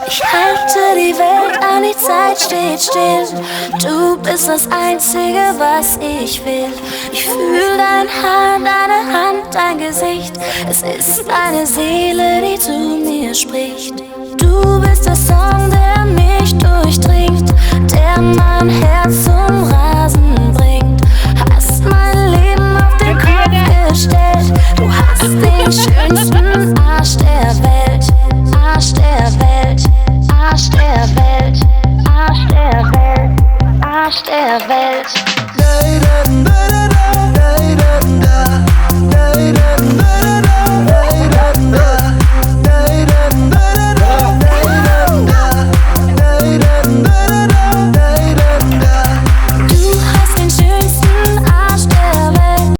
Ich halte die Welt an, die Zeit steht still. Du bist das Einzige, was ich will. Ich fühl dein Haar, deine Hand, dein Gesicht. Es ist deine Seele, die zu mir spricht. Du bist der Song, der mich durchdringt, der mein Herz zum Rasen bringt. Hast mein